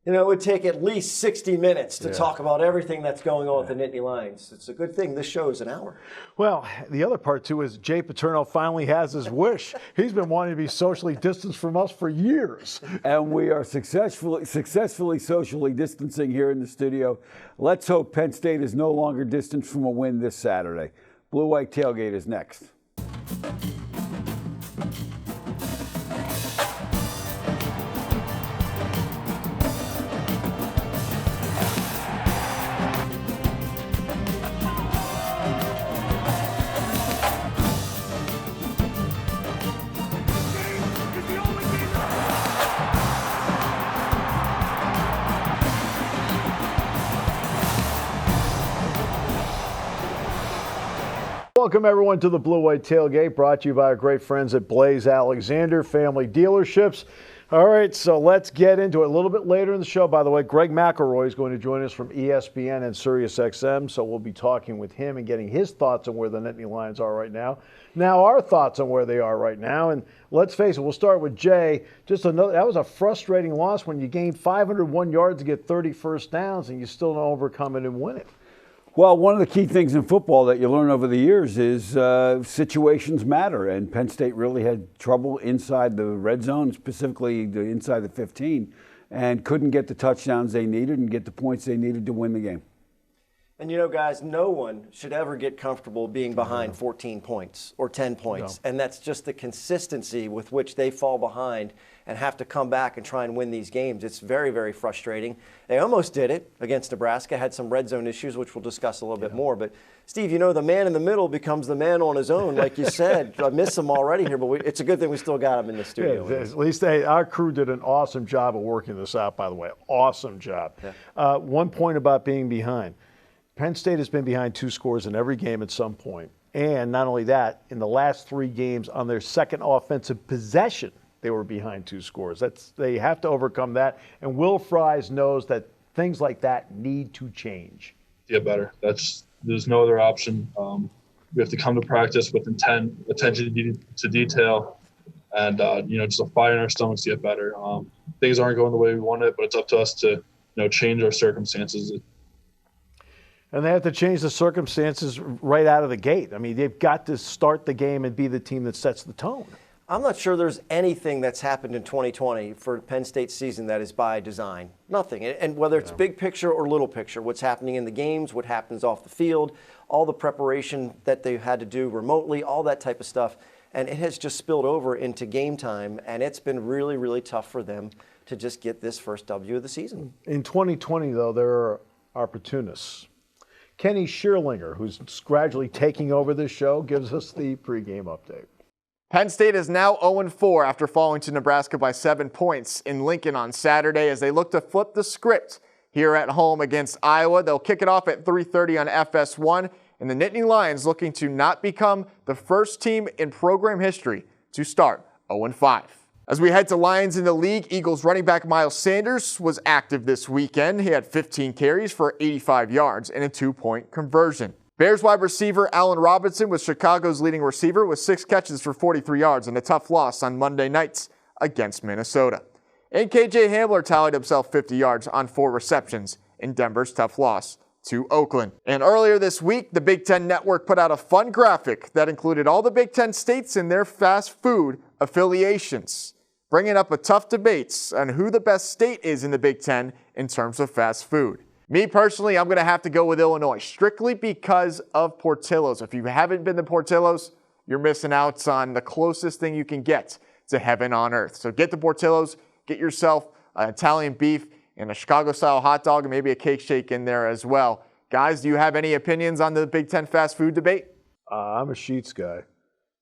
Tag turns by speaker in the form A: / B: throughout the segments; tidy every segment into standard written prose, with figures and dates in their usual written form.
A: You know, it would take at least 60 minutes to talk about everything that's going on with the Nittany Lions. It's a good thing this show is an hour.
B: Well, the other part, too, is Jay Paterno finally has his wish. He's been wanting to be socially distanced from us for years.
C: And we are successfully socially distancing here in the studio. Let's hope Penn State is no longer distant from a win this Saturday. Blue White Tailgate is next.
B: Welcome, everyone, to the Blue White Tailgate, brought to you by our great friends at Blaze Alexander Family Dealerships. All right, so let's get into it a little bit later in the show. By the way, Greg McElroy is going to join us from ESPN and SiriusXM, so we'll be talking with him and getting his thoughts on where the Nittany Lions are right now. Now, our thoughts on where they are right now, and let's face it, we'll start with Jay. That was a frustrating loss when you gained 501 yards to get 30 first downs, and you still don't overcome it and win it.
C: Well, one of the key things in football that you learn over the years is situations matter, and Penn State really had trouble inside the red zone, specifically inside the 15, and couldn't get the touchdowns they needed and get the points they needed to win the game.
A: And, you know, guys, no one should ever get comfortable being behind 14 points or 10 points. No. And that's just the consistency with which they fall behind and have to come back and try and win these games. It's very, very frustrating. They almost did it against Nebraska, had some red zone issues, which we'll discuss a little bit more. But, Steve, you know, the man in the middle becomes the man on his own, like you said. I miss him already here, but it's a good thing we still got him in the studio.
B: Yeah, at least our crew did an awesome job of working this out, by the way. Awesome job. Yeah. One point about being behind. Penn State has been behind 2 scores in every game at some point. And not only that, in the last 3 games on their second offensive possession, they were behind 2 scores. They have to overcome that. And Will Fries knows that things like that need to change.
D: Get better. There's no other option. We have to come to practice with intent, attention to detail, and just a fire in our stomachs to get better. Things aren't going the way we want it, but it's up to us to change our circumstances.
B: And they have to change the circumstances right out of the gate. I mean, they've got to start the game and be the team that sets the tone.
A: I'm not sure there's anything that's happened in 2020 for Penn State's season that is by design. Nothing. And whether it's big picture or little picture, what's happening in the games, what happens off the field, all the preparation that they've had to do remotely, all that type of stuff. And it has just spilled over into game time, and it's been really, really tough for them to just get this first W of the season.
B: In 2020, though, there are opportunists. Kenny Schierlinger, who's gradually taking over this show, gives us the pregame update.
E: Penn State is now 0-4 after falling to Nebraska by 7 points in Lincoln on Saturday as they look to flip the script here at home against Iowa. They'll kick it off at 3:30 on FS1, and the Nittany Lions looking to not become the first team in program history to start 0-5. As we head to Lions in the league, Eagles running back Miles Sanders was active this weekend. He had 15 carries for 85 yards and a 2-point conversion. Bears wide receiver Allen Robinson was Chicago's leading receiver with 6 catches for 43 yards and a tough loss on Monday nights against Minnesota. And KJ Hamler tallied himself 50 yards on 4 receptions in Denver's tough loss to Oakland. And earlier this week, the Big Ten Network put out a fun graphic that included all the Big Ten states and their fast food affiliations, bringing up a tough debates on who the best state is in the Big Ten in terms of fast food. Me personally, I'm going to have to go with Illinois, strictly because of Portillo's. If you haven't been to Portillo's, you're missing out on the closest thing you can get to heaven on earth. So get to Portillo's, get yourself Italian beef and a Chicago-style hot dog and maybe a cake shake in there as well. Guys, do you have any opinions on the Big Ten fast food debate?
B: I'm a Sheets guy.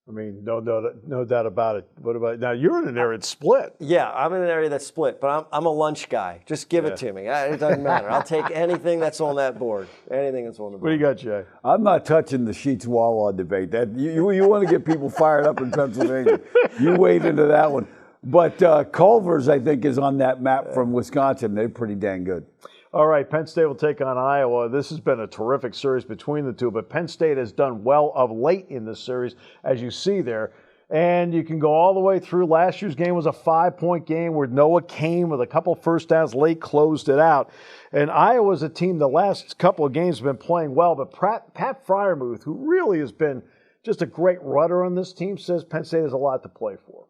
B: I mean, no doubt about it. What about now? You're in an area that's split.
A: Yeah, I'm in an area that's split, but I'm a lunch guy. Just give it to me. It doesn't matter. I'll take anything that's on that board. Anything that's on the board.
B: What do you got, Jay?
C: I'm not touching the Sheets Wawa debate. That you want to get people fired up in Pennsylvania. You wade into that one. But Culver's, I think, is on that map from Wisconsin. They're pretty dang good.
B: All right, Penn State will take on Iowa. This has been a terrific series between the two, but Penn State has done well of late in this series, as you see there. And you can go all the way through. Last year's game was a 5-point game where Noah came with a couple first downs late, closed it out. And Iowa's a team the last couple of games have been playing well, but Pat Freiermuth, who really has been just a great rudder on this team, says Penn State has a lot to play for.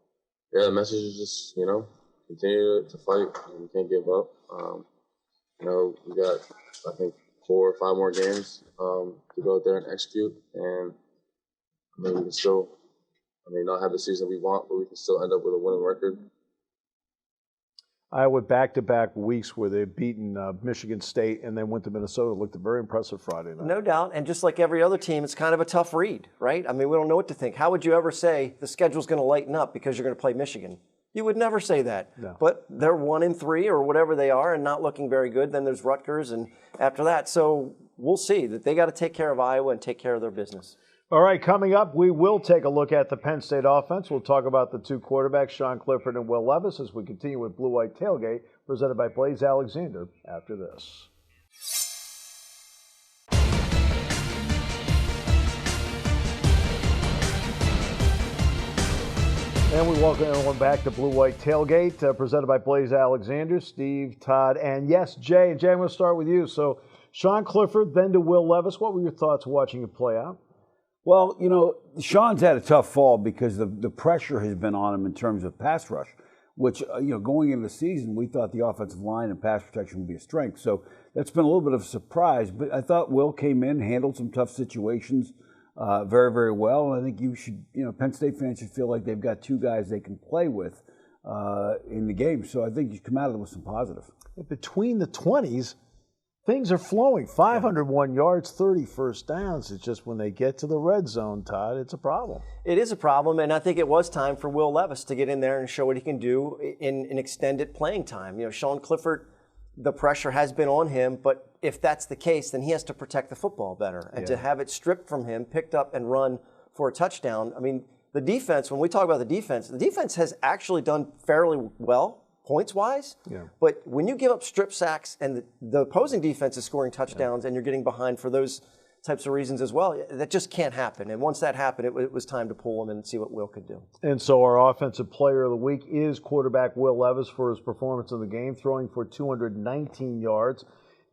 F: Yeah, the message is just, continue to fight. We can't give up. We got, I think, 4 or 5 more games to go out there and execute. And, we can still, not have the season we want, but we can still end up with a winning record.
B: Iowa back-to-back weeks where they've beaten Michigan State and then went to Minnesota. Looked very impressive Friday night.
A: No doubt. And just like every other team, it's kind of a tough read, right? We don't know what to think. How would you ever say the schedule's going to lighten up because you're going to play Michigan? You would never say that.
B: No.
A: But they're 1-3 or whatever they are and not looking very good. Then there's Rutgers and after that. So we'll see that they got to take care of Iowa and take care of their business.
B: All right, coming up, we will take a look at the Penn State offense. We'll talk about the 2 quarterbacks, Sean Clifford and Will Levis, as we continue with Blue White Tailgate, presented by Blaze Alexander, after this. And we welcome everyone back to Blue White Tailgate, presented by Blaze Alexander, Steve, Todd, and yes, Jay. And Jay, I'm going to start with you. So, Sean Clifford, then to Will Levis. What were your thoughts watching it play out?
C: Well, Sean's had a tough fall because the pressure has been on him in terms of pass rush, which, going into the season, we thought the offensive line and pass protection would be a strength. So that's been a little bit of a surprise. But I thought Will came in, handled some tough situations very, very well. And I think you should, Penn State fans should feel like they've got 2 guys they can play with in the game. So I think you come out of it with some positive.
B: Between the 20s, things are flowing. 501 yards, 30 first downs. It's just when they get to the red zone, Todd, it's a problem.
A: It is a problem, and I think it was time for Will Levis to get in there and show what he can do in an extended playing time. Sean Clifford, the pressure has been on him, but if that's the case, then he has to protect the football better. And to have it stripped from him, picked up and run for a touchdown, the defense, when we talk about the defense has actually done fairly well points-wise, but when you give up strip sacks and the opposing defense is scoring touchdowns and you're getting behind for those types of reasons as well, that just can't happen. And once that happened, it was time to pull him and see what Will could do. And
B: so our offensive player of the week is quarterback Will Levis for his performance in the game, throwing for 219 yards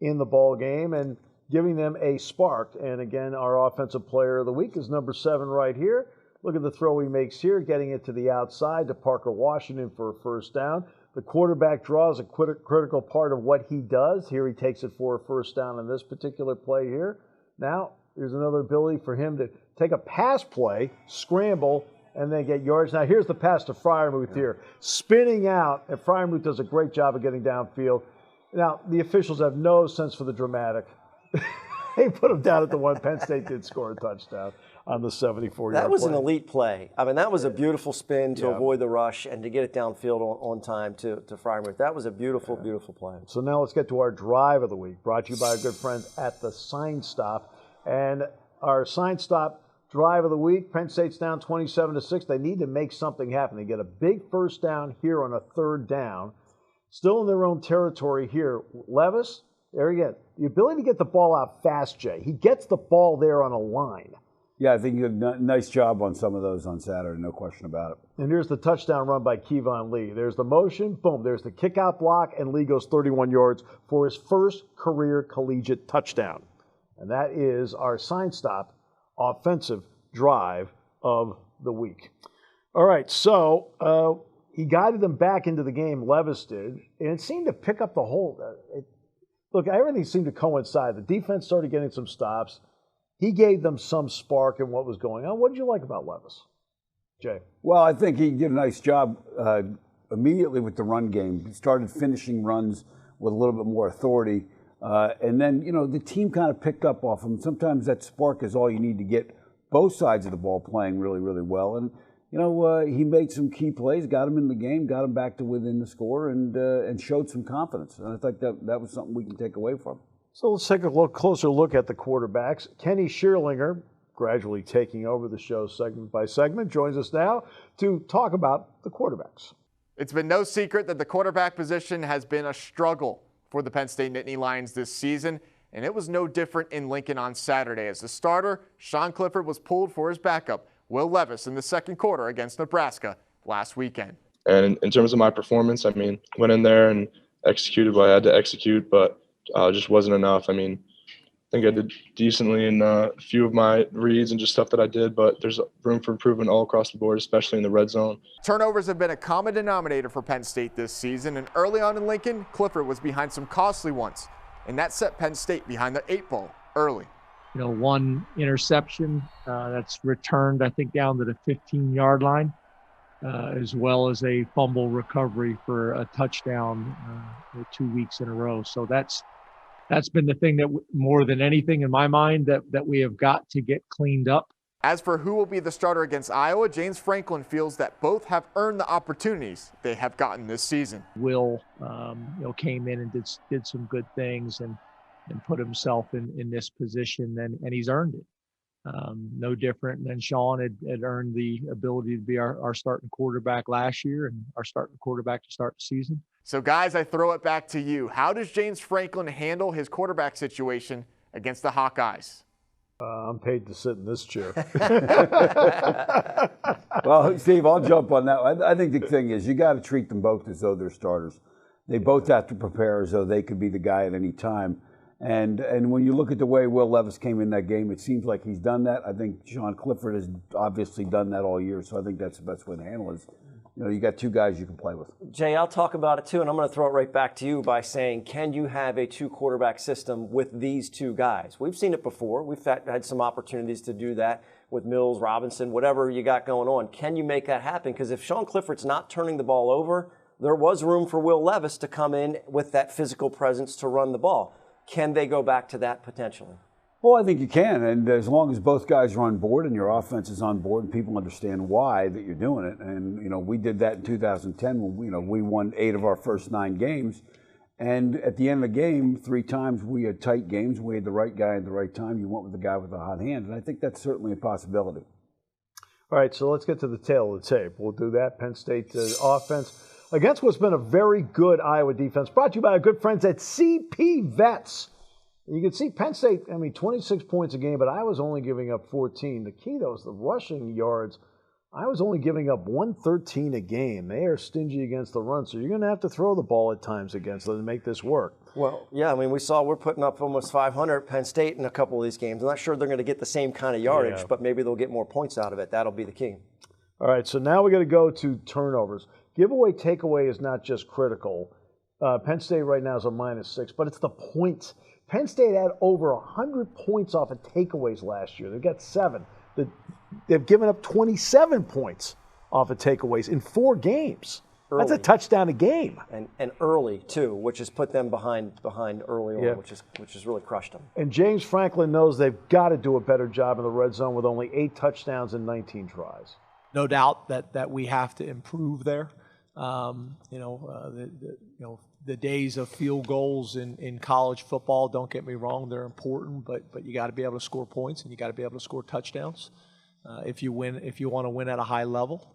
B: in the ball game and giving them a spark. And again, our offensive player of the week is number 7 right here. Look at the throw he makes here, getting it to the outside to Parker Washington for a first down. The quarterback draw is a critical part of what he does. Here he takes it for a first down in this particular play here. Now, there's another ability for him to take a pass play, scramble, and then get yards. Now, here's the pass to Freiermuth here. Spinning out, and Freiermuth does a great job of getting downfield. Now, the officials have no sense for the dramatic. They put him down at the one. Penn State did score a touchdown on the 74-yard play.
A: That was an elite play. That was a beautiful spin to avoid the rush and to get it downfield on time to Freiermuth. That was a beautiful, beautiful play.
B: So now let's get to our drive of the week, brought to you by our good friends at the Sign Stop. And our Sign Stop drive of the week, Penn State's down 27-6. They need to make something happen. They get a big first down here on a 3rd down. Still in their own territory here. Levis, there again, the ability to get the ball out fast, Jay. He gets the ball there on a line.
C: Yeah, I think you did a nice job on some of those on Saturday, no question about it.
B: And here's the touchdown run by Kevon Lee. There's the motion, boom, there's the kick-out block, and Lee goes 31 yards for his first career collegiate touchdown. And that is our Sign Stop offensive drive of the week. All right, so he guided them back into the game, Levis did, and it seemed to pick up the whole look, everything seemed to coincide. The defense started getting some stops. He gave them some spark in what was going on. What did you like about Levis, Jay?
C: Well, I think he did a nice job immediately with the run game. He started finishing runs with a little bit more authority. And then, the team kind of picked up off him. Sometimes that spark is all you need to get both sides of the ball playing really, really well. And, he made some key plays, got him in the game, got him back to within the score, and showed some confidence. And I think that was something we can take away from him.
B: So let's take a closer look at the quarterbacks. Kenny Schierlinger, gradually taking over the show segment by segment, joins us now to talk about the quarterbacks.
E: It's been no secret that the quarterback position has been a struggle for the Penn State Nittany Lions this season, and it was no different in Lincoln on Saturday. As the starter, Sean Clifford was pulled for his backup, Will Levis in the second quarter against Nebraska last weekend.
G: And in terms of my performance, I mean, went in there and executed what I had to execute, but just wasn't enough. I mean, I think I did decently in a few of my reads and just stuff that I did, but there's room for improvement all across the board, especially in the red zone.
E: Turnovers have been a common denominator for Penn State this season, and early on in Lincoln, Clifford was behind some costly ones, and that set Penn State behind the 8 ball early.
H: You know, one interception that's returned, I think, down to the 15-yard line, as well as a fumble recovery for a touchdown 2 weeks in a row. So that's been the thing that more than anything in my mind that we have got to get cleaned up.
E: As for who will be the starter against Iowa, James Franklin feels that both have earned the opportunities they have gotten this season.
H: Will, came in and did some good things and put himself in this position, and he's earned it. No different than Sean had earned the ability to be our starting quarterback last year and our starting quarterback to start the season.
E: So, guys, I throw it back to you. How does James Franklin handle his quarterback situation against the Hawkeyes?
B: I'm paid to sit in this chair.
C: Well, Steve, I'll jump on that. I think the thing is you got to treat them both as though they're starters. They both have to prepare as though they could be the guy at any time. And when you look at the way Will Levis came in that game, it seems like he's done that. I think Sean Clifford has obviously done that all year, so I think that's the best way to handle it. You know, you got two guys you can play with.
A: Jay, I'll talk about it too, and I'm going to throw it right back to you by saying, can you have a 2-quarterback system with these two guys? We've seen it before. We've had some opportunities to do that with Mills, Robinson, whatever you got going on. Can you make that happen? Because if Sean Clifford's not turning the ball over, there was room for Will Levis to come in with that physical presence to run the ball. Can they go back to that potentially?
C: Well, I think you can, and as long as both guys are on board and your offense is on board and people understand why that you're doing it, and we did that in 2010 when we won 8 of our first 9 games, and at the end of the game, 3 times we had tight games, we had the right guy at the right time. You went with the guy with the hot hand, and I think that's certainly a possibility.
B: All right, so let's get to the tail of the tape. We'll do that. Penn State offense against what's been a very good Iowa defense. Brought to you by our good friends at CP Vets. You can see Penn State, 26 points a game, but I was only giving up 14. The key, though, is the rushing yards. I was only giving up 113 a game. They are stingy against the run, so you're going to have to throw the ball at times against them to make this work.
A: Well, yeah, we saw we're putting up almost 500 at Penn State in a couple of these games. I'm not sure they're going to get the same kind of yardage, but maybe they'll get more points out of it. That'll be the key.
B: All right, so now we got to go to turnovers. Giveaway, takeaway is not just critical. Penn State right now is a -6, but it's the points. Penn State had over 100 points off of takeaways last year. They've got 7. They've given up 27 points off of takeaways in 4 games. Early. That's a touchdown a game.
A: And early, too, which has put them behind early on, which has really crushed them.
B: And James Franklin knows they've got to do a better job in the red zone with only 8 touchdowns and 19 tries.
I: No doubt that we have to improve there. The days of field goals in college football, don't get me wrong, they're important, but you got to be able to score points and you got to be able to score touchdowns if you want to win at a high level.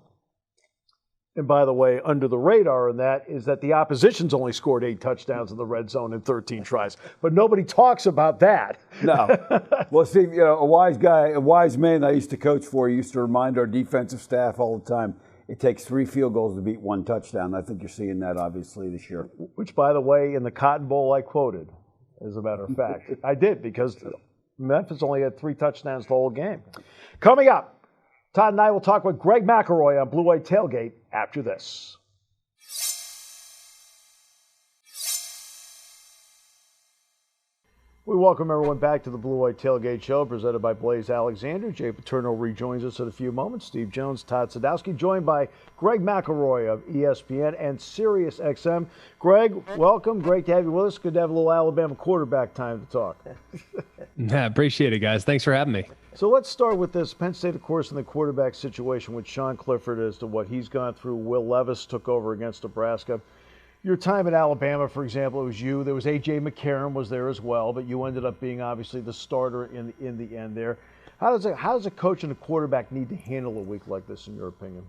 B: And by the way, under the radar in that is that the opposition's only scored 8 touchdowns in the red zone in 13 tries, but nobody talks about that.
C: No. Well, see, a wise man I used to coach for used to remind our defensive staff all the time, it takes 3 field goals to beat 1 touchdown. I think you're seeing that, obviously, this year.
B: Which, by the way, in the Cotton Bowl, I quoted, as a matter of fact. I did, because Memphis only had 3 touchdowns the whole game. Coming up, Todd and I will talk with Greg McElroy on Blue White Tailgate after this. We welcome everyone back to the Blue White Tailgate Show, presented by Blaze Alexander. Jay Paterno rejoins us in a few moments. Steve Jones, Todd Sadowski, joined by Greg McElroy of ESPN and Sirius XM. Greg, welcome. Great to have you with us. Good to have a little Alabama quarterback time to talk.
J: Yeah, appreciate it, guys. Thanks for having me.
B: So let's start with this. Penn State, of course, in the quarterback situation with Sean Clifford as to what he's gone through. Will Levis took over against Nebraska. Your time at Alabama, for example, it was you. There was A.J. McCarron was there as well, but you ended up being obviously the starter in the end there. How does a coach and a quarterback need to handle a week like this, in your opinion?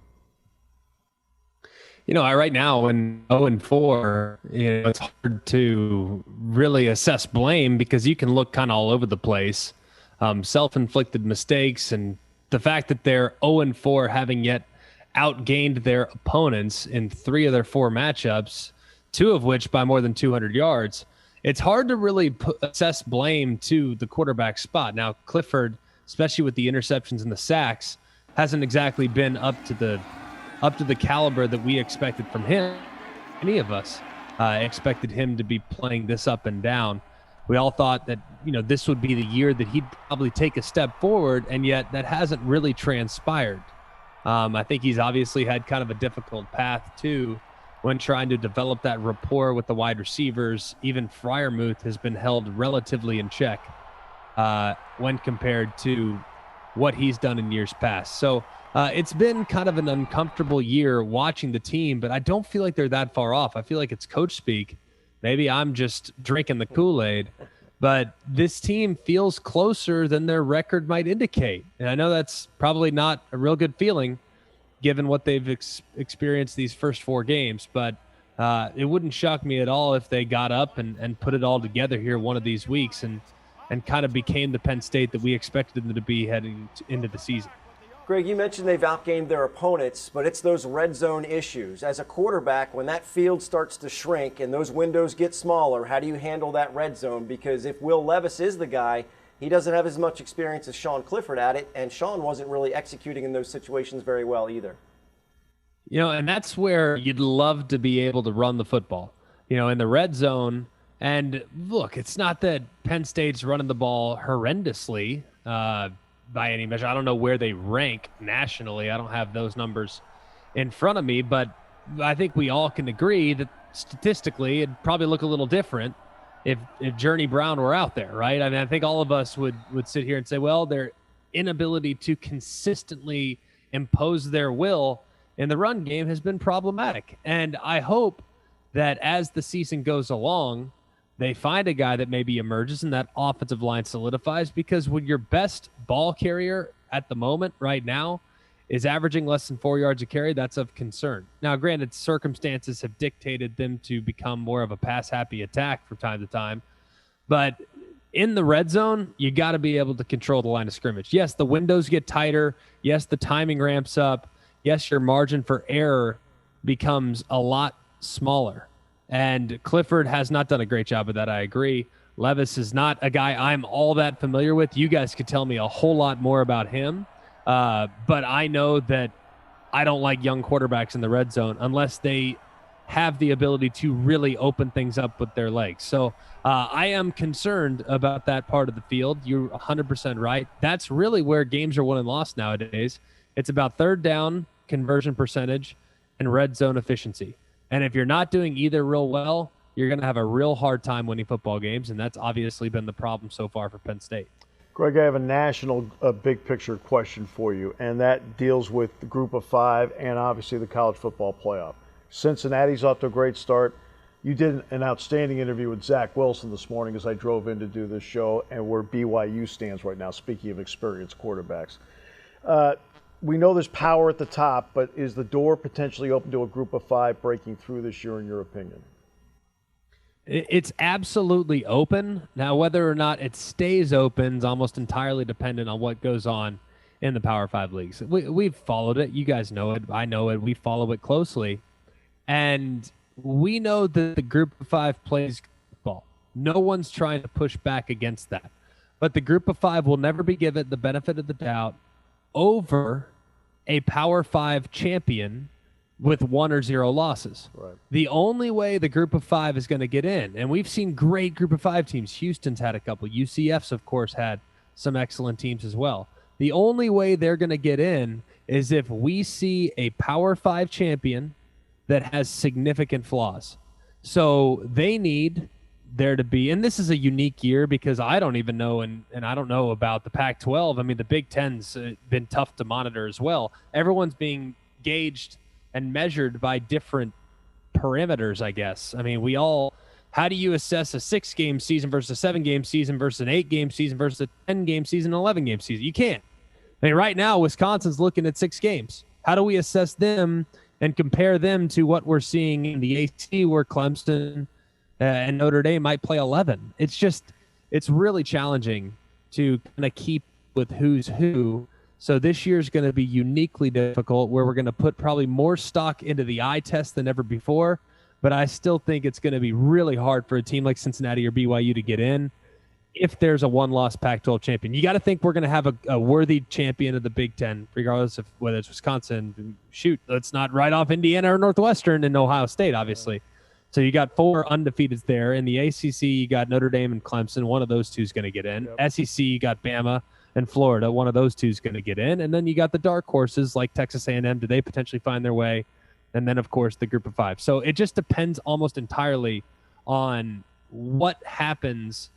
J: Right now, when 0-4, it's hard to really assess blame because you can look kind of all over the place. Self-inflicted mistakes and the fact that they're 0-4, having yet outgained their opponents in 3 of their 4 matchups, 2 of which by more than 200 yards. It's hard to really assess blame to the quarterback spot. Now, Clifford, especially with the interceptions and the sacks, hasn't exactly been up to the caliber that we expected from him. Any of us expected him to be playing this up and down. We all thought that, this would be the year that he'd probably take a step forward, and yet that hasn't really transpired. I think he's obviously had kind of a difficult path too when trying to develop that rapport with the wide receivers. Even Freiermuth has been held relatively in check when compared to what he's done in years past. So it's been kind of an uncomfortable year watching the team, but I don't feel like they're that far off. I feel like it's coach speak. Maybe I'm just drinking the Kool-Aid, but this team feels closer than their record might indicate. And I know that's probably not a real good feeling given what they've experienced these first 4 games, but it wouldn't shock me at all if they got up and put it all together here one of these weeks and kind of became the Penn State that we expected them to be heading into the season.
A: Greg, you mentioned they've outgained their opponents, but it's those red zone issues. As a quarterback, when that field starts to shrink and those windows get smaller, how do you handle that red zone? Because if Will Levis is the guy, he doesn't have as much experience as Sean Clifford at it, and Sean wasn't really executing in those situations very well either.
J: And that's where you'd love to be able to run the football, in the red zone. And look, it's not that Penn State's running the ball horrendously by any measure. I don't know where they rank nationally. I don't have those numbers in front of me, but I think we all can agree that statistically it'd probably look a little different if Journey Brown were out there, right? I mean, I think all of us would sit here and say, well, their inability to consistently impose their will in the run game has been problematic. And I hope that as the season goes along, they find a guy that maybe emerges and that offensive line solidifies, because when your best ball carrier at the moment right now is averaging less than 4 yards a carry, that's of concern. Now, granted, circumstances have dictated them to become more of a pass-happy attack from time to time, but in the red zone, you got to be able to control the line of scrimmage. Yes, the windows get tighter. Yes, the timing ramps up. Yes, your margin for error becomes a lot smaller. And Clifford has not done a great job of that, I agree. Levis is not a guy I'm all that familiar with. You guys could tell me a whole lot more about him. But I know that I don't like young quarterbacks in the red zone unless they have the ability to really open things up with their legs. So I am concerned about that part of the field. You're 100% right. That's really where games are won and lost nowadays. It's about third down conversion percentage and red zone efficiency. And if you're not doing either real well, you're going to have a real hard time winning football games, and that's obviously been the problem so far for Penn State.
B: Greg, I have a national big picture question for you, and that deals with the Group of Five and obviously the college football playoff. Cincinnati's off to a great start. You did an outstanding interview with Zach Wilson this morning as I drove in to do this show, and where BYU stands right now, speaking of experienced quarterbacks. We know there's power at the top, but is the door potentially open to a Group of Five breaking through this year, in your opinion?
J: It's absolutely open. Now, whether or not it stays open is almost entirely dependent on what goes on in the Power 5 leagues. We've followed it. You guys know it. I know it. We follow it closely. And we know that the Group of Five plays football. No one's trying to push back against that. But the Group of Five will never be given the benefit of the doubt over a Power 5 champion with 1 or 0 losses.
B: Right.
J: The only way the Group of Five is going to get in, and we've seen great Group of Five teams. Houston's had a couple. UCF's, of course, had some excellent teams as well. The only way they're going to get in is if we see a Power 5 champion that has significant flaws. So they need there to be, and this is a unique year because I don't even know, and I don't know about the Pac-12. I mean, the Big Ten's been tough to monitor as well. Everyone's being gauged and measured by different parameters, I guess. I mean, how do you assess a 6-game season versus a 7-game season versus an 8-game season versus a 10-game season, an 11-game season? You can't. I mean, right now, Wisconsin's looking at 6 games. How do we assess them and compare them to what we're seeing in the AC where Clemson and Notre Dame might play 11? It's really challenging to kind of keep with who's who So this year is going to be uniquely difficult, where we're going to put probably more stock into the eye test than ever before. But I still think it's going to be really hard for a team like Cincinnati or BYU to get in if there's a one-loss Pac-12 champion. You got to think we're going to have a worthy champion of the Big Ten, regardless of whether it's Wisconsin. Shoot, let's not write off Indiana or Northwestern and Ohio State, obviously. So you got 4 undefeateds there. In the ACC, you got Notre Dame and Clemson. One of those two is going to get in. Yep. SEC, you got Bama and Florida. One of those two is going to get in. And then you got the dark horses like Texas A&M. Do they potentially find their way? And then, of course, the group of 5. So it just depends almost entirely on what happens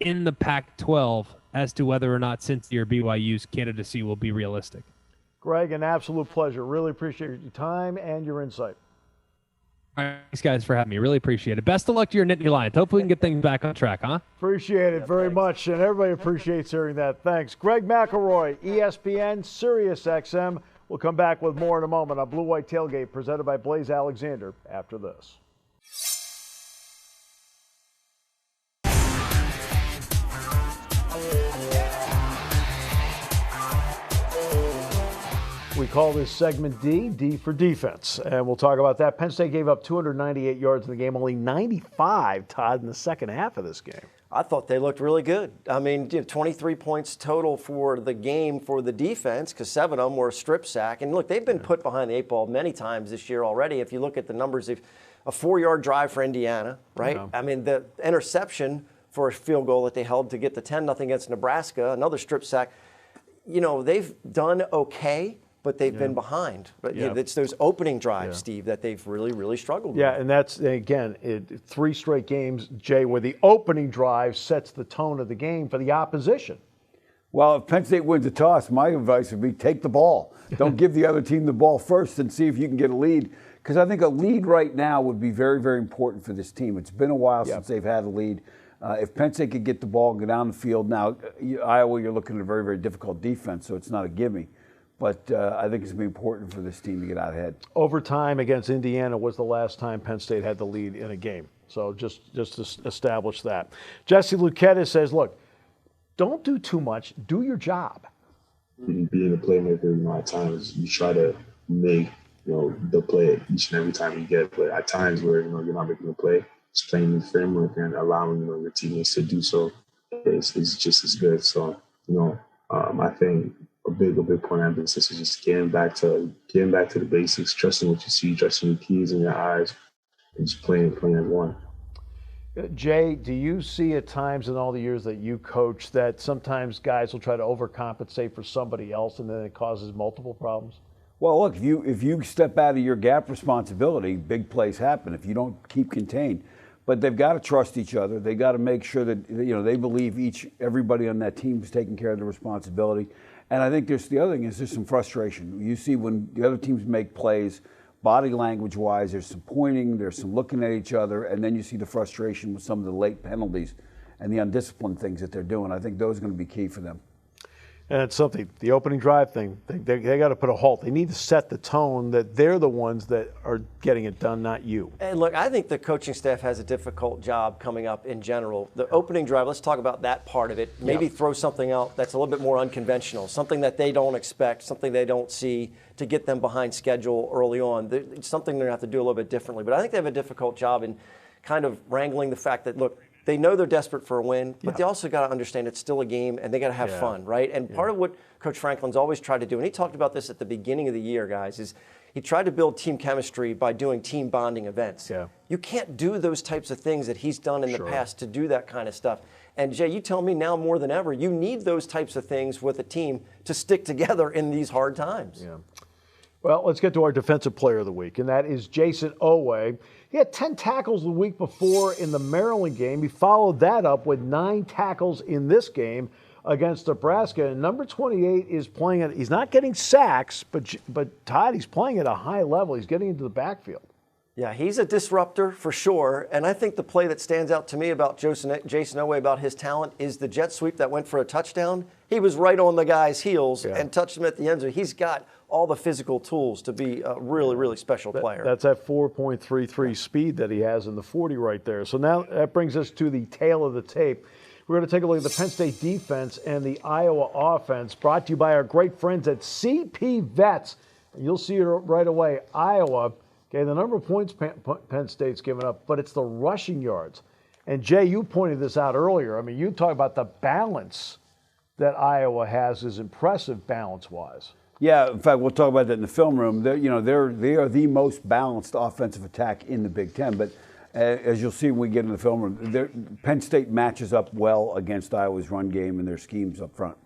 J: in the Pac-12 as to whether or not Cincy or BYU's candidacy will be realistic.
B: Greg, an absolute pleasure. Really appreciate your time and your insight.
J: All right, thanks, guys, for having me. Really appreciate it. Best of luck to your Nittany Lions. Hopefully we can get things back on track, huh?
B: Appreciate it very much, and everybody appreciates hearing that. Thanks. Greg McElroy, ESPN, Sirius XM. We'll come back with more in a moment on Blue White Tailgate, presented by Blaze Alexander after this. We call this segment D for defense, and we'll talk about that. Penn State gave up 298 yards in the game, only 95, Todd, in the second half of this game.
A: I thought they looked really good. I mean, 23 points total for the game for the defense, because 7 of them were a strip sack. And look, they've been put behind the 8 ball many times this year already. If you look at the numbers, a 4-yard drive for Indiana, right? Yeah. I mean, the interception for a field goal that they held to get the 10-0 against Nebraska, another strip sack. You know, they've done okay, but they've been behind. But it's those opening drives, Steve, that they've really, really struggled with.
B: Yeah, and that's, again, 3 straight games, Jay, where the opening drive sets the tone of the game for the opposition.
C: Well, if Penn State wins the toss, my advice would be take the ball. Don't give the other team the ball first and see if you can get a lead. Because I think a lead right now would be very, very important for this team. It's been a while since they've had a lead. If Penn State could get the ball and go down the field, now, Iowa, you're looking at a very, very difficult defense, so it's not a gimme. But I think it's going to be important for this team to get out ahead.
B: Overtime against Indiana was the last time Penn State had the lead in a game. So just to establish that. Jesse Lucchetta says, look, don't do too much. Do your job.
K: Being a playmaker, at times you try to make, the play each and every time you get. But at times where, you're not making a play, just playing the framework and allowing, your teammates to do so is just as good. So, I think a big point of emphasis is just getting back to the basics, trusting what you see, trusting your keys in your eyes, and just playing as one.
B: Jay, do you see at times in all the years that you coach that sometimes guys will try to overcompensate for somebody else and then it causes multiple problems?
C: Well, look, if you step out of your gap responsibility, big plays happen if you don't keep contained. But they've got to trust each other. They got to make sure that they believe everybody on that team is taking care of their responsibility. And I think the other thing is there's some frustration. You see when the other teams make plays, body language-wise, there's some pointing, there's some looking at each other, and then you see the frustration with some of the late penalties and the undisciplined things that they're doing. I think those are going to be key for them.
B: And it's something, the opening drive thing, they got to put a halt. They need to set the tone that they're the ones that are getting it done, not you.
A: And look, I think the coaching staff has a difficult job coming up in general. The opening drive, let's talk about that part of it. Maybe throw something out that's a little bit more unconventional, something that they don't expect, something they don't see to get them behind schedule early on. It's something they're going to have to do a little bit differently. But I think they have a difficult job in kind of wrangling the fact that, look, they know they're desperate for a win, but they also got to understand it's still a game and they got to have fun, right? And part of what Coach Franklin's always tried to do, and he talked about this at the beginning of the year, guys, is he tried to build team chemistry by doing team bonding events. Yeah. You can't do those types of things that he's done in the past to do that kind of stuff. And Jay, you tell me now more than ever, you need those types of things with a team to stick together in these hard times.
B: Yeah. Well, let's get to our Defensive Player of the Week, and that is Jason Oweh. He had 10 tackles the week before in the Maryland game. He followed that up with 9 tackles in this game against Nebraska. And number 28 is playing at, he's not getting sacks, but Todd, he's playing at a high level. He's getting into the backfield.
A: Yeah, he's a disruptor for sure. And I think the play that stands out to me about Jason Oweh, about his talent, is the jet sweep that went for a touchdown. He was right on the guy's heels and touched him at the end zone. He's got all the physical tools to be a really, really special player.
B: That's that 4.33 speed that he has in the 40 right there. So now that brings us to the tail of the tape. We're going to take a look at the Penn State defense and the Iowa offense, brought to you by our great friends at CP Vets. And you'll see it right away. Iowa, okay, the number of points Penn State's given up, but it's the rushing yards. And Jay, you pointed this out earlier. I mean, you talk about the balance that Iowa has is impressive balance-wise.
C: Yeah, in fact, we'll talk about that in the film room. They are the most balanced offensive attack in the Big Ten. But as you'll see when we get in the film room, Penn State matches up well against Iowa's run game and their schemes up front.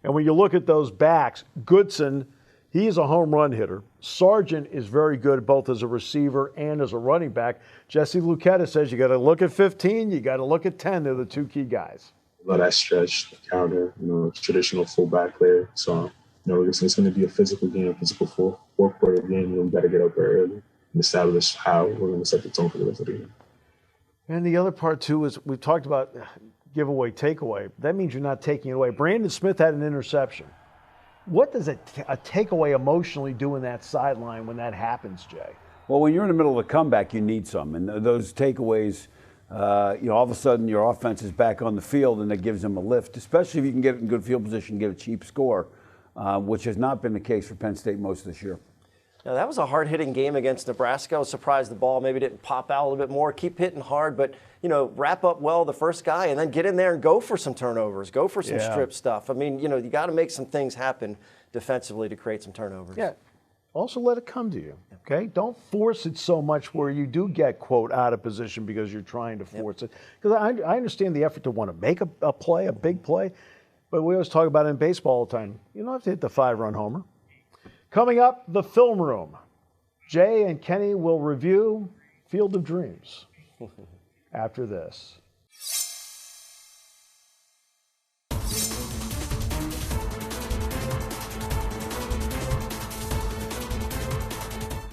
B: And when you look at those backs, Goodson, he's a home run hitter. Sargent is very good both as a receiver and as a running back. Jesse Lucchetta says you got to look at 15, you got to look at 10. They're the two key guys.
K: Love that stretch, counter, traditional fullback player. So, it's going to be a physical game, a physical fourth quarter game. We got to get up there early and establish how we're going to set the tone for the rest of the game.
B: And the other part, too, is we've talked about giveaway, takeaway. That means you're not taking it away. Brandon Smith had an interception. What does a takeaway emotionally do in that sideline when that happens, Jay?
C: Well, when you're in the middle of a comeback, you need some. And those takeaways, all of a sudden your offense is back on the field and that gives them a lift, especially if you can get in good field position, get a cheap score, which has not been the case for Penn State most of this year.
A: Now, that was a hard-hitting game against Nebraska. I was surprised the ball maybe didn't pop out a little bit more. Keep hitting hard, but, wrap up well the first guy and then get in there and go for some turnovers, go for some strip stuff. I mean, you got to make some things happen defensively to create some turnovers.
B: Yeah. Also let it come to you, okay? Don't force it so much where you do get, quote, out of position because you're trying to force it. Because I understand the effort to want to make a play, a big play, but we always talk about it in baseball all the time. You don't have to hit the 5-run homer. Coming up, the film room. Jay and Kenny will review Field of Dreams after this.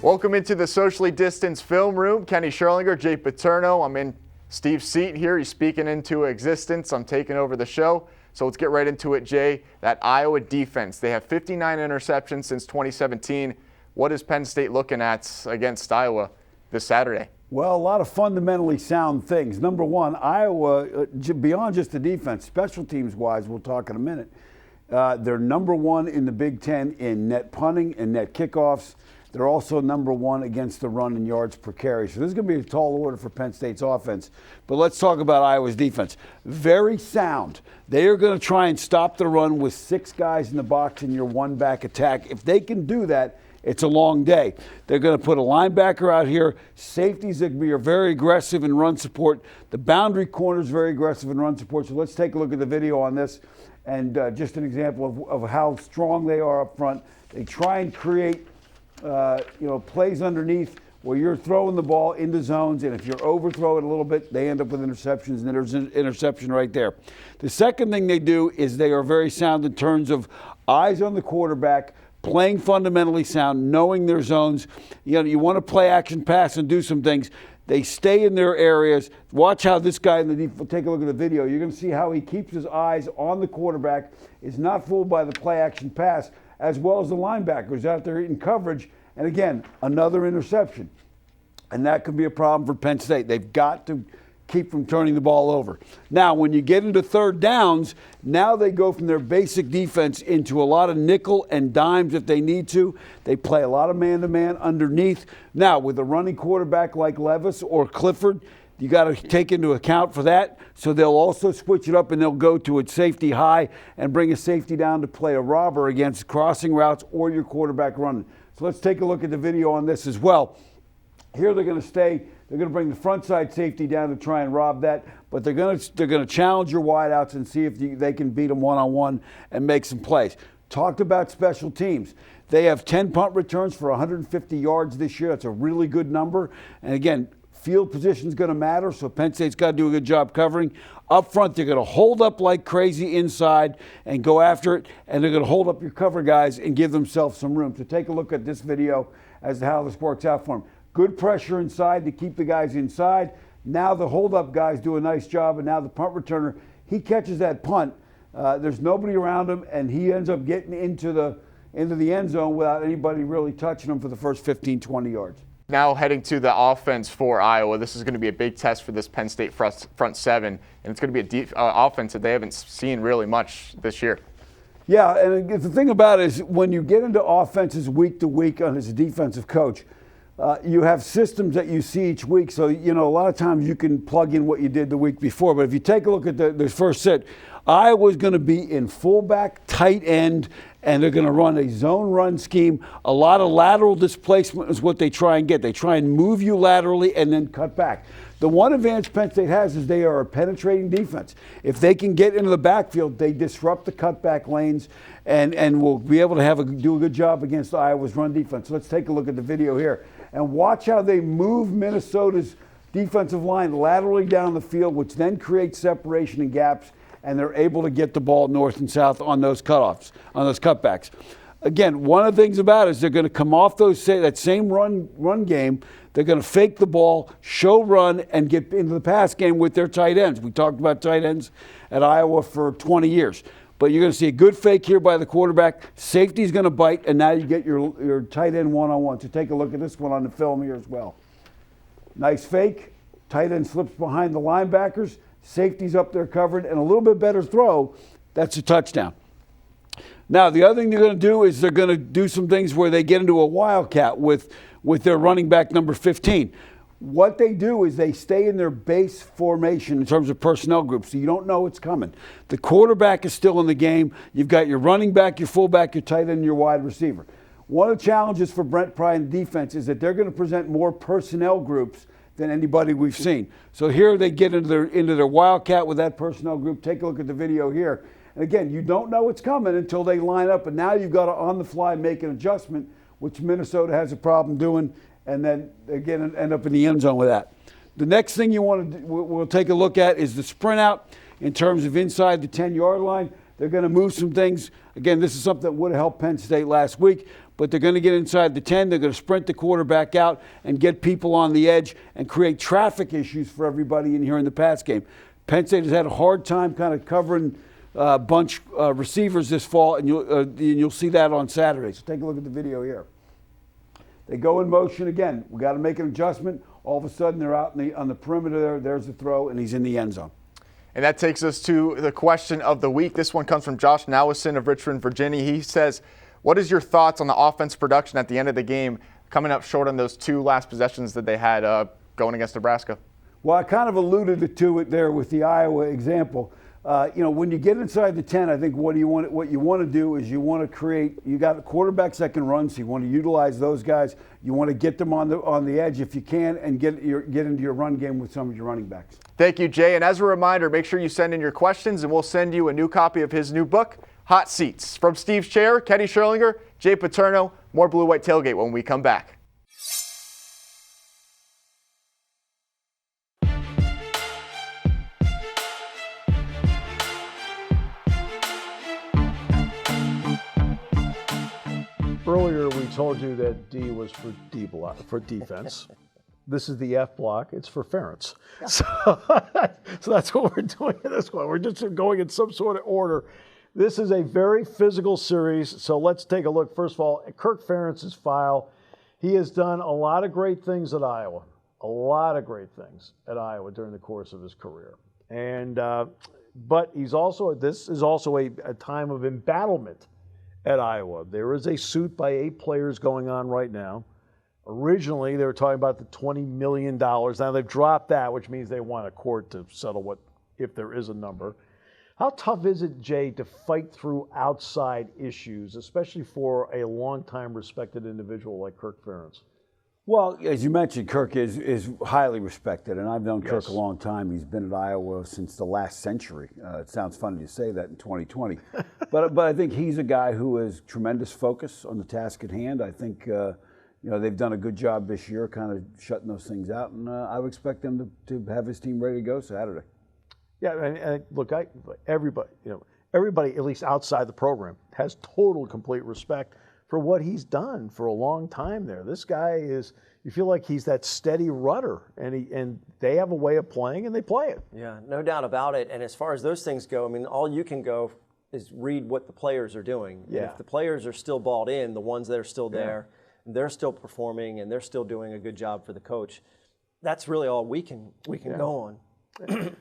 E: Welcome into the socially distanced film room. Kenny Schierlinger, Jay Paterno. I'm in Steve's seat here. He's speaking into existence. I'm taking over the show. So let's get right into it, Jay. That Iowa defense, they have 59 interceptions since 2017. What is Penn State looking at against Iowa this Saturday?
C: Well, a lot of fundamentally sound things. Number one, Iowa, beyond just the defense, special teams-wise, we'll talk in a minute, they're number one in the Big Ten in net punting and net kickoffs. They're also number one against the run in yards per carry. So this is going to be a tall order for Penn State's offense. But let's talk about Iowa's defense. Very sound. They are going to try and stop the run with 6 guys in the box in your one-back attack. If they can do that, it's a long day. They're going to put a linebacker out here. Safeties are very aggressive in run support. The boundary corner is very aggressive in run support. So let's take a look at the video on this and just an example of how strong they are up front. They try and create plays underneath where you're throwing the ball into zones, and if you overthrow it a little bit, they end up with interceptions, and there's an interception right there. The second thing they do is they are very sound in terms of eyes on the quarterback, playing fundamentally sound, knowing their zones. You want to play action pass and do some things. They stay in their areas. Watch how this guy in the defense, take a look at the video. You're going to see how he keeps his eyes on the quarterback, is not fooled by the play action pass, as well as the linebackers out there in coverage. And again, another interception. And that could be a problem for Penn State. They've got to keep from turning the ball over. Now, when you get into third downs, now they go from their basic defense into a lot of nickel and dimes if they need to. They play a lot of man-to-man underneath. Now, with a running quarterback like Levis or Clifford, you got to take into account for that. So they'll also switch it up and they'll go to a safety high and bring a safety down to play a robber against crossing routes or your quarterback running. So let's take a look at the video on this as well. Here they're going to stay. They're going to bring the front side safety down to try and rob that, but they're going to challenge your wideouts and see if they can beat them one-on-one and make some plays. Talked about special teams. They have 10 punt returns for 150 yards this year. That's a really good number. And again, field position is going to matter, so Penn State's got to do a good job covering. Up front, they're going to hold up like crazy inside and go after it, and they're going to hold up your cover guys and give themselves some room. So take a look at this video as to how this works out for them. Good pressure inside to keep the guys inside. Now the hold-up guys do a nice job, and now the punt returner, he catches that punt. There's nobody around him, and he ends up getting into the end zone without anybody really touching him for the first 15, 20 yards.
E: Now heading to the offense for Iowa, this is going to be a big test for this Penn State front seven, and it's going to be a offense that they haven't seen really much this year.
C: Yeah, and the thing about it is when you get into offenses week to week as a defensive coach, you have systems that you see each week. So, a lot of times you can plug in what you did the week before. But if you take a look at the first set, Iowa's going to be in fullback, tight end, and they're going to run a zone run scheme. A lot of lateral displacement is what they try and get. They try and move you laterally and then cut back. The one advantage Penn State has is they are a penetrating defense. If they can get into the backfield, they disrupt the cutback lanes and will be able to do a good job against Iowa's run defense. So let's take a look at the video here and watch how they move Minnesota's defensive line laterally down the field, which then creates separation and gaps, and they're able to get the ball north and south on those cutoffs, on those cutbacks. Again, one of the things about it is they're going to come off that same run game. They're going to fake the ball, show run, and get into the pass game with their tight ends. We talked about tight ends at Iowa for 20 years. But you're going to see a good fake here by the quarterback. Safety's going to bite, and now you get your tight end one-on-one. So take a look at this one on the film here as well. Nice fake. Tight end slips behind the linebackers. Safety's up there covered, and a little bit better throw. That's a touchdown. Now, the other thing they're going to do is they're going to do some things where they get into a wildcat with their running back number 15. What they do is they stay in their base formation in terms of personnel groups, so you don't know what's coming. The quarterback is still in the game. You've got your running back, your fullback, your tight end, and your wide receiver. One of the challenges for Brent Pry and the defense is that they're going to present more personnel groups than anybody we've seen. So here they get into their wildcat with that personnel group. Take a look at the video here. And again, you don't know what's coming until they line up, and now you've got to, on the fly, make an adjustment, which Minnesota has a problem doing, and then again end up in the end zone with that. The next thing we'll take a look at is the sprint out in terms of inside the 10-yard line. They're going to move some things. Again, this is something that would have helped Penn State last week, but they're going to get inside the 10. They're going to sprint the quarterback out and get people on the edge and create traffic issues for everybody in here in the pass game. Penn State has had a hard time kind of covering bunch receivers this fall, and you'll see that on Saturday. So take a look at the video here. They go in motion again. We got to make an adjustment. All of a sudden, they're out on the perimeter there. There's the throw, and he's in the end zone.
E: And that takes us to the question of the week. This one comes from Josh Nowison of Richmond, Virginia. He says, what is your thoughts on the offense production at the end of the game, coming up short on those two last possessions that they had going against Nebraska?
C: Well, I kind of alluded to it there with the Iowa example. When you get inside the 10, I think what you want to do is you want to create. You got quarterbacks that can run, so you want to utilize those guys. You want to get them on the edge if you can, and get into your run game with some of your running backs.
E: Thank you, Jay. And as a reminder, make sure you send in your questions, and we'll send you a new copy of his new book, Hot Seats. From Steve's chair, Kenny Schierlinger, Jay Paterno. More Blue White Tailgate when we come back.
B: Earlier, we told you that D was for defense. This is the F block. It's for ference. So that's what we're doing in this one. We're just going in some sort of order. This is a very physical series, so let's take a look. First of all, Kirk Ferentz's file. He has done a lot of great things at Iowa. A lot of great things at Iowa during the course of his career. And but this is also a time of embattlement at Iowa. There is a suit by 8 players going on right now. Originally, they were talking about the $20 million. Now they've dropped that, which means they want a court to settle if there is a number. How tough is it, Jay, to fight through outside issues, especially for a long-time respected individual like Kirk Ferentz?
C: Well, as you mentioned, Kirk is highly respected, and I've known Kirk a long time. He's been at Iowa since the last century. It sounds funny to say that in 2020. but I think he's a guy who has tremendous focus on the task at hand. I think they've done a good job this year kind of shutting those things out, and I would expect them to have his team ready to go Saturday.
B: Yeah, and look, everybody, at least outside the program, has total, complete respect for what he's done for a long time there. This guy you feel like he's that steady rudder, and they have a way of playing, and they play it.
A: Yeah, no doubt about it. And as far as those things go, I mean, all you can go is read what the players are doing.
B: Yeah.
A: And if the players are still balled in, the ones that are still there, they're still performing and they're still doing a good job for the coach. That's really all we can go on.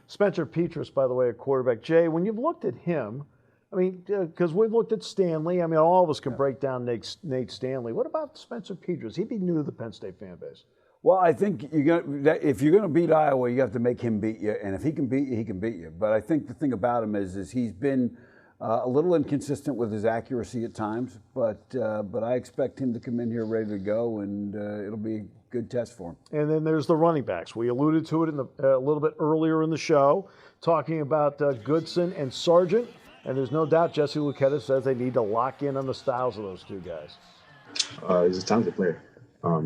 B: Spencer Petras, by the way, a quarterback. Jay, when you've looked at him, I mean, because we've looked at Stanley. I mean, all of us can break down Nate Stanley. What about Spencer Petras? He'd be new to the Penn State fan base.
C: Well, I think if you're going to beat Iowa, you have to make him beat you. And if he can beat you, he can beat you. But I think the thing about him is he's been a little inconsistent with his accuracy at times. But I expect him to come in here ready to go, and it'll be a good test for him.
B: And then there's the running backs. We alluded to it a little bit earlier in the show, talking about Goodson and Sargent. And there's no doubt Jesse Luketa says they need to lock in on the styles of those two guys.
K: He's a talented player.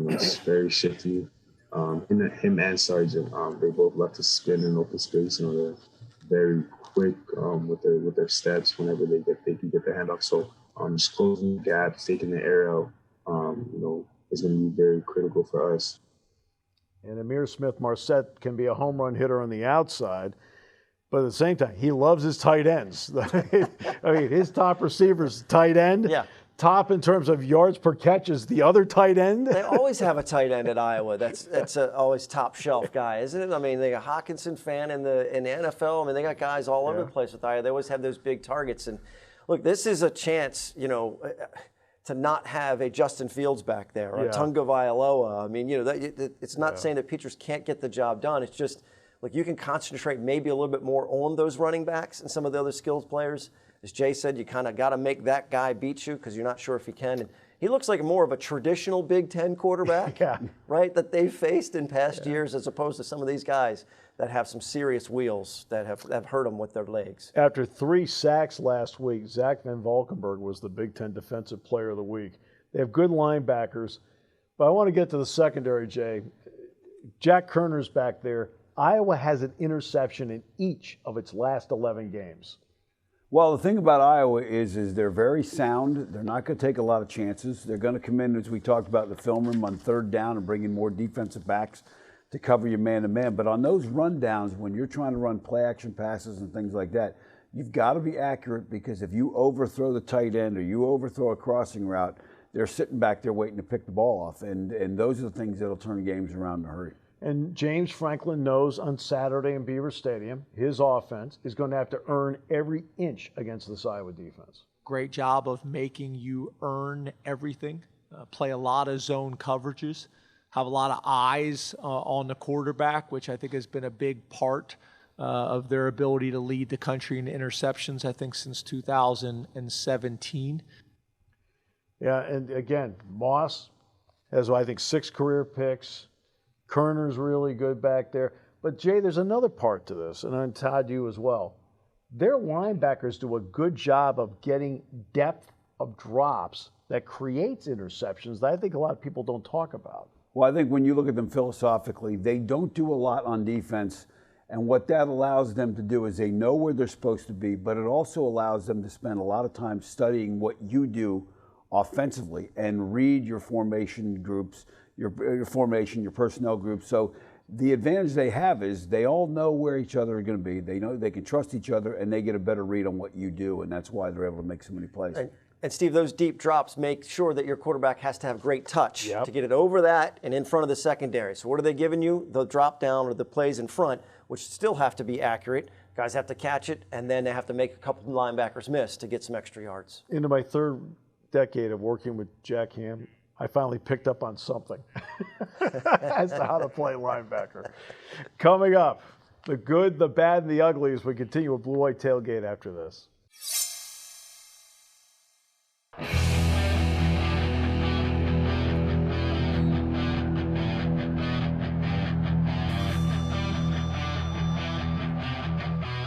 K: He's very shifty. Him and Sargent, they both love to spin in open space. You know, they're very quick with their steps whenever they can get their hand off. So just closing gaps, taking the air out, you know, is going to be very critical for us.
B: And Amir Smith-Marset can be a home run hitter on the outside. But at the same time, he loves his tight ends. I mean, his top receiver's tight end.
A: Yeah.
B: Top in terms of yards per catch is the other tight end.
A: They always have a tight end at Iowa. That's always top shelf guy, isn't it? I mean, they got a Hawkinson fan in the NFL. I mean, they got guys all over the place with Iowa. They always have those big targets. And look, this is a chance, you know, to not have a Justin Fields back there or a Tunga Vailoa. I mean, you know, it's not saying that Petras can't get the job done. It's just, look, you can concentrate maybe a little bit more on those running backs and some of the other skills players. As Jay said, you kind of got to make that guy beat you because you're not sure if he can. And he looks like more of a traditional Big Ten quarterback, right, that they've faced in past years, as opposed to some of these guys that have some serious wheels that have hurt them with their legs.
B: After 3 sacks last week, Zach Van Volkenberg was the Big Ten Defensive Player of the Week. They have good linebackers. But I want to get to the secondary, Jay. Jack Kerner's back there. Iowa has an interception in each of its last 11 games.
C: Well, the thing about Iowa is they're very sound. They're not going to take a lot of chances. They're going to come in, as we talked about in the film room, on 3rd down and bring in more defensive backs to cover your man-to-man. But on those rundowns, when you're trying to run play-action passes and things like that, you've got to be accurate, because if you overthrow the tight end or you overthrow a crossing route, they're sitting back there waiting to pick the ball off. And those are the things that will turn games around in a hurry.
B: And James Franklin knows on Saturday in Beaver Stadium, his offense is going to have to earn every inch against this Iowa defense.
I: Great job of making you earn everything, play a lot of zone coverages, have a lot of eyes on the quarterback, which I think has been a big part of their ability to lead the country in interceptions, I think, since 2017.
B: Yeah, and again, Moss has, I think, 6 career picks. Kerner's really good back there. But, Jay, there's another part to this, and on Todd, you as well. Their linebackers do a good job of getting depth of drops that creates interceptions that I think a lot of people don't talk about.
C: Well, I think when you look at them philosophically, they don't do a lot on defense. And what that allows them to do is they know where they're supposed to be, but it also allows them to spend a lot of time studying what you do offensively and read your formation groups, your formation, your personnel groups. So the advantage they have is they all know where each other are going to be. They know they can trust each other, and they get a better read on what you do, and that's why they're able to make so many plays.
A: And Steve, those deep drops make sure that your quarterback has to have great touch to get it over that and in front of the secondary. So what are they giving you? The drop down or the plays in front, which still have to be accurate. Guys have to catch it, and then they have to make a couple of linebackers miss to get some extra yards.
B: Into my 3rd decade of working with Jack Ham, I finally picked up on something as to how to play linebacker. Coming up, the good, the bad, and the ugly as we continue with Blue White Tailgate after this.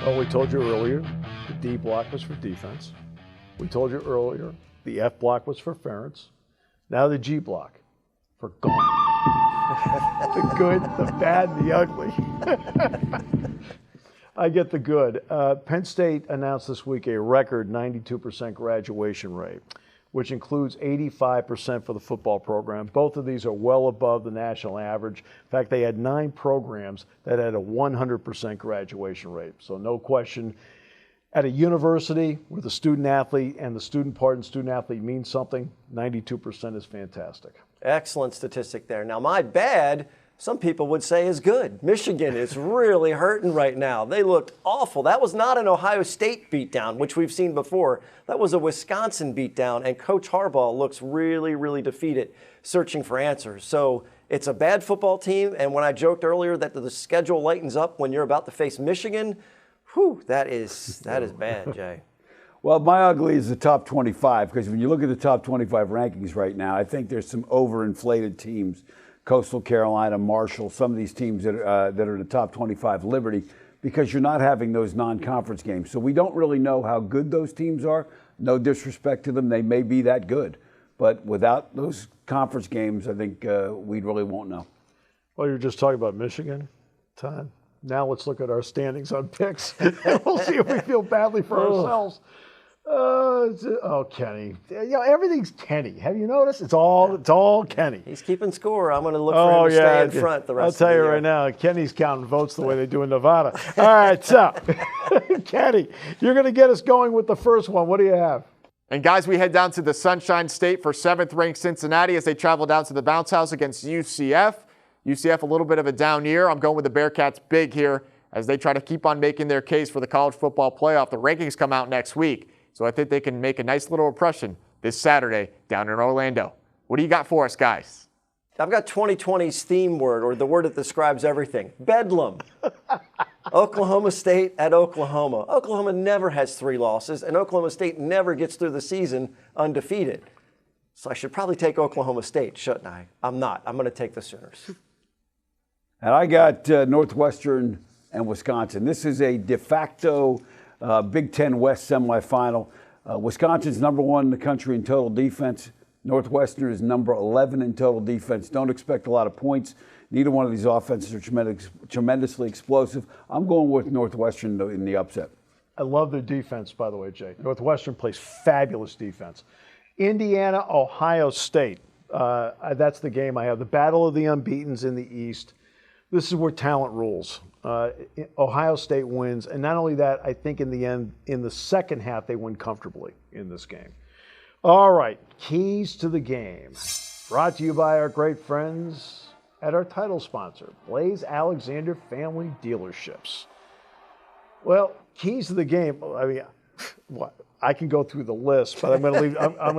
B: Well, we told you earlier the D block was for defense. We told you earlier the F block was for Ferentz. Now the G block for gone. The good, the bad, and the ugly. I get the good. Penn State announced this week a record 92% graduation rate, which includes 85% for the football program. Both of these are well above the national average. In fact, they had 9 programs that had a 100% graduation rate. So no question, at a university where the student athlete and the student part and student athlete means something, 92% is fantastic.
A: Excellent statistic there. Now, my bad, some people would say, is good. Michigan is really hurting right now. They looked awful. That was not an Ohio State beatdown, which we've seen before. That was a Wisconsin beatdown, and Coach Harbaugh looks really, really defeated, searching for answers. So it's a bad football team, and when I joked earlier that the schedule lightens up when you're about to face Michigan, whew, that is bad, Jay.
C: Well, my ugly is the top 25, because when you look at the top 25 rankings right now, I think there's some overinflated teams. Coastal Carolina, Marshall, some of these teams that are in the top 25, Liberty, because you're not having those non-conference games. So we don't really know how good those teams are. No disrespect to them. They may be that good. But without those conference games, I think we really won't know.
B: Well, you're just talking about Michigan, Todd. Now let's look at our standings on picks. We'll see if we feel badly for ourselves. Kenny. Everything's Kenny. Have you noticed? It's all Kenny.
A: He's keeping score. I'm going to look for him to stay in front the rest of the year.
B: I'll tell you right now, Kenny's counting votes the way they do in Nevada. All right, so, Kenny, you're going to get us going with the first one. What do you have?
E: And guys, we head down to the Sunshine State for 7th-ranked Cincinnati as they travel down to the bounce house against UCF. UCF a little bit of a down year. I'm going with the Bearcats big here as they try to keep on making their case for the college football playoff. The rankings come out next week, so I think they can make a nice little impression this Saturday down in Orlando. What do you got for us, guys?
A: I've got 2020's theme word, or the word that describes everything. Bedlam. Oklahoma State at Oklahoma. Oklahoma never has 3 losses, and Oklahoma State never gets through the season undefeated. So I should probably take Oklahoma State, shouldn't I? I'm not. I'm going to take the Sooners.
C: And I got Northwestern and Wisconsin. This is a de facto Big Ten West semifinal. Wisconsin's number 1 in the country in total defense. Northwestern is number 11 in total defense. Don't expect a lot of points. Neither one of these offenses are tremendously explosive. I'm going with Northwestern in the upset.
B: I love their defense, by the way, Jay. Northwestern plays fabulous defense. Indiana, Ohio State. That's the game I have. The battle of the unbeatens in the East. This is where talent rules. Ohio State wins. And not only that, I think in the end, in the second half, they win comfortably in this game. All right, keys to the game. Brought to you by our great friends at our title sponsor, Blaze Alexander Family Dealerships. Well, keys to the game. I mean, what? I can go through the list, but I'm going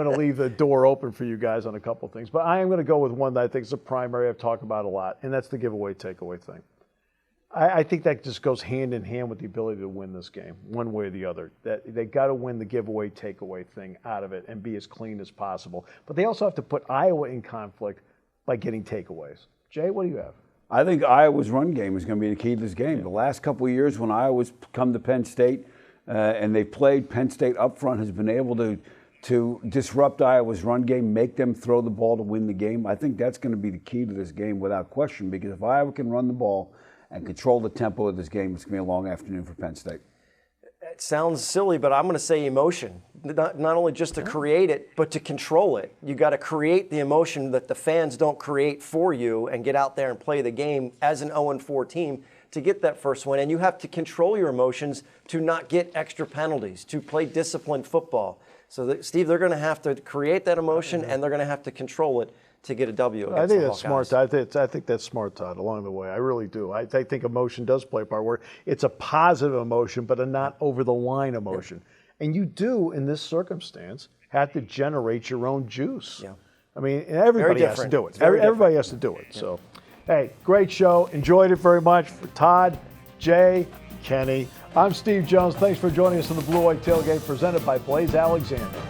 B: to leave the door open for you guys on a couple things. But I am going to go with one that I think is a primary I've talked about a lot, and that's the giveaway takeaway thing. I think that just goes hand in hand with the ability to win this game, one way or the other. That they got to win the giveaway takeaway thing out of it and be as clean as possible. But they also have to put Iowa in conflict by getting takeaways. Jay, what do you have?
C: I think Iowa's run game is going to be the key to this game. The last couple of years when Iowa's come to Penn State and they played, Penn State up front has been able to disrupt Iowa's run game, make them throw the ball to win the game. I think that's going to be the key to this game without question, because if Iowa can run the ball and control the tempo of this game, it's going to be a long afternoon for Penn State.
A: It sounds silly, but I'm going to say emotion. Not only just to create it, but to control it. You got to create the emotion that the fans don't create for you and get out there and play the game as an 0-4 team to get that first win. And you have to control your emotions to not get extra penalties, to play disciplined football. So, Steve, they're going to have to create that emotion and they're going to have to control it to get a W against
B: I think
A: the
B: that's
A: Hawkeyes.
B: smart. I think that's smart, Todd, along the way. I really do. I think emotion does play a part where it's a positive emotion, but a not over-the-line emotion. Yeah. And you do, in this circumstance, have to generate your own juice. Yeah. I mean, everybody has to do it. Everybody has to do it. Yeah. So, hey, great show. Enjoyed it very much. For Todd, Jay, Kenny, I'm Steve Jones. Thanks for joining us on the Blue White Tailgate presented by Blaze Alexander.